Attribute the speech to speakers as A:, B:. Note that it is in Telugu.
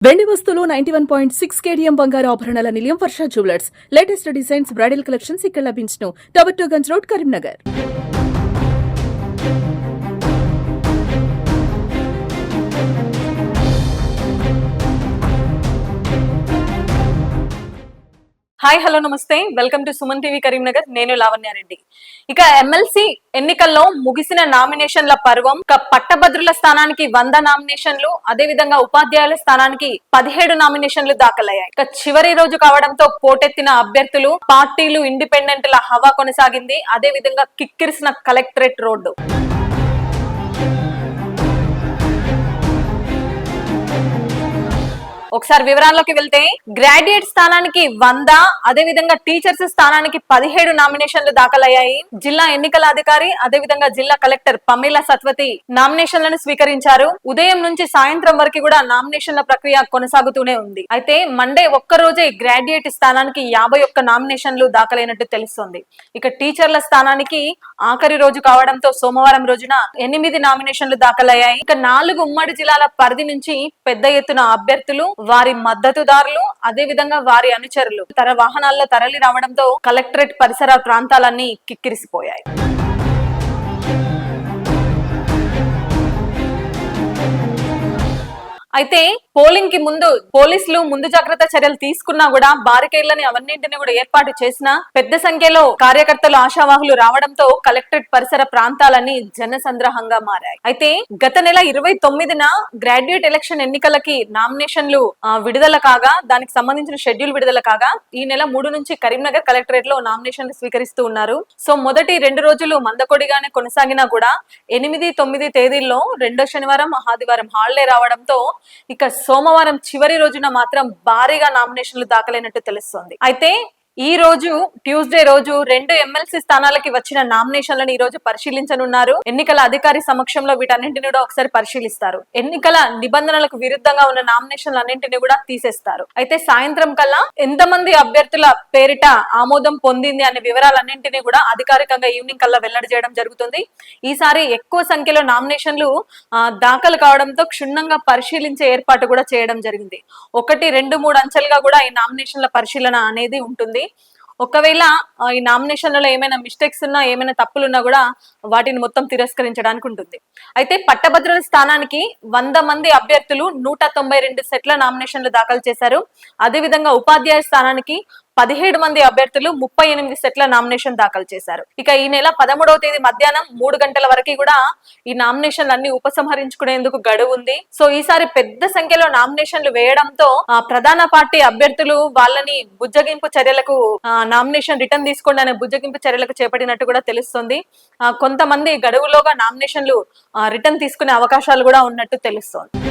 A: వెండి వస్తువులు 91.6 కేడిఎం బంగారు ఆభరణాల నిలయం Varsha jewellers latest designs bridal collections ఇక్కడ లభించును. Tower 2 Ganj road, Karimnagar.
B: Hi hello నమస్తే, welcome to Suman TV Karimnagar. నేను లావణ్యారెడ్డి. ఇక ఎమ్మెల్సీ ఎన్నికల్లో ముగిసిన నామినేషన్ల పర్వం. పట్టభద్రుల స్థానానికి 100 నామినేషన్లు, అదే విధంగా ఉపాధ్యాయుల స్థానానికి 17 నామినేషన్లు దాఖలయ్యాయి. ఇక చివరి రోజు కావడంతో పోటెత్తిన అభ్యర్థులు, పార్టీలు, ఇండిపెండెంట్ల హవా కొనసాగింది. అదే విధంగా కిక్కిరిసిన కలెక్టరేట్ రోడ్డు. ఒకసారి వివరాల్లోకి వెళ్తే, గ్రాడ్యుయేట్ స్థానానికి 100, అదే విధంగా టీచర్స్ స్థానానికి 17 నామినేషన్లు దాఖలయ్యాయి. జిల్లా ఎన్నికల అధికారి అదే విధంగా జిల్లా కలెక్టర్ పమేలా సత్వతి నామినేషన్లను స్వీకరించారు. ఉదయం నుంచి సాయంత్రం వరకు కూడా నామినేషన్ల ప్రక్రియ కొనసాగుతూనే ఉంది. అయితే మండే ఒక్కరోజే గ్రాడ్యుయేట్ స్థానానికి 51 నామినేషన్లు దాఖలైనట్టు తెలుస్తోంది. ఇక టీచర్ల స్థానానికి ఆఖరి రోజు కావడంతో సోమవారం రోజున 8 నామినేషన్లు దాఖలయ్యాయి. ఇక 4 ఉమ్మడి జిల్లాల పరిధి నుంచి పెద్ద ఎత్తున అభ్యర్థులు, వారి మద్దతుదారులు, అదే విధంగా వారి అనుచరులు తన వాహనాల్లో తరలి రావడంతో కలెక్టరేట్ పరిసర ప్రాంతాలన్నీ కిక్కిరిసిపోయాయి. అయితే పోలింగ్ కి ముందు పోలీసులు ముందు జాగ్రత్త చర్యలు తీసుకున్నా కూడా బారికేడ్లని అవన్నింటినీ కూడా ఏర్పాటు చేసిన పెద్ద సంఖ్యలో కార్యకర్తలు, ఆశావాహులు రావడంతో కలెక్టరేట్ పరిసర ప్రాంతాలన్నీ జనసంద్రహంగా మారాయి. అయితే గత నెల 29న గ్రాడ్యుయేట్ ఎలక్షన్ ఎన్నికలకి నామినేషన్లు విడుదల కాగా, దానికి సంబంధించిన షెడ్యూల్ విడుదల కాగా, ఈ నెల 3 నుంచి కరీంనగర్ కలెక్టరేట్ లో నామినేషన్లు స్వీకరిస్తూ ఉన్నారు. సో మొదటి 2 రోజులు మందకొడిగానే కొనసాగినా కూడా 8, 9 తేదీల్లో రెండో శనివారం, ఆదివారం హాలిడే రావడంతో ఇక సోమవారం చివరి రోజున మాత్రం భారీగా నామినేషన్లు దాఖలైనట్టు తెలుస్తోంది. అయితే ఈ రోజు ట్యూస్డే రోజు 2 ఎమ్మెల్సీ స్థానాలకి వచ్చిన నామినేషన్లను ఈ రోజు పరిశీలించనున్నారు. ఎన్నికల అధికారి సమక్షంలో వీటన్నింటినీ కూడా ఒకసారి పరిశీలిస్తారు. ఎన్నికల నిబంధనలకు విరుద్ధంగా ఉన్న నామినేషన్లు అన్నింటినీ కూడా తీసేస్తారు. అయితే సాయంత్రం కల్లా ఎంతమంది అభ్యర్థుల పేరిట ఆమోదం పొందింది అనే వివరాలన్నింటినీ కూడా అధికారికంగా ఈవినింగ్ కల్లా వెల్లడి చేయడం జరుగుతుంది. ఈసారి ఎక్కువ సంఖ్యలో నామినేషన్లు దాఖలు కావడంతో క్షుణ్ణంగా పరిశీలించే ఏర్పాటు కూడా చేయడం జరిగింది. 1, 2, 3 అంచెలుగా కూడా ఈ నామినేషన్ల పరిశీలన అనేది ఉంటుంది. ఒకవేళ ఈ నామినేషన్లలో ఏమైనా మిస్టేక్స్ ఉన్నా, ఏమైనా తప్పులున్నా కూడా వాటిని మొత్తం తిరస్కరించడానికి ఉంటుంది. అయితే పట్టభద్రుల స్థానానికి 100 మంది అభ్యర్థులు 192 సెట్ల నామినేషన్లు దాఖలు చేశారు. అదేవిధంగా ఉపాధ్యాయ స్థానానికి 17 మంది అభ్యర్థులు 38 సెట్ల నామినేషన్ దాఖలు చేశారు. ఇక ఈ నెల 13వ తేదీ మధ్యాహ్నం 3 గంటల వరకు కూడా ఈ నామినేషన్లు అన్ని ఉపసంహరించుకునేందుకు గడువు ఉంది. సో ఈసారి పెద్ద సంఖ్యలో నామినేషన్లు వేయడంతో ప్రధాన పార్టీ అభ్యర్థులు వాళ్ళని బుజ్జగింపు చర్యలకు నామినేషన్ రిటర్న్ తీసుకోండి అనే బుజ్జగింపు చర్యలకు చేపట్టినట్టు కూడా తెలుస్తుంది. కొంతమంది గడువులోగా నామినేషన్లు రిటర్న్ తీసుకునే అవకాశాలు కూడా ఉన్నట్టు తెలుస్తోంది.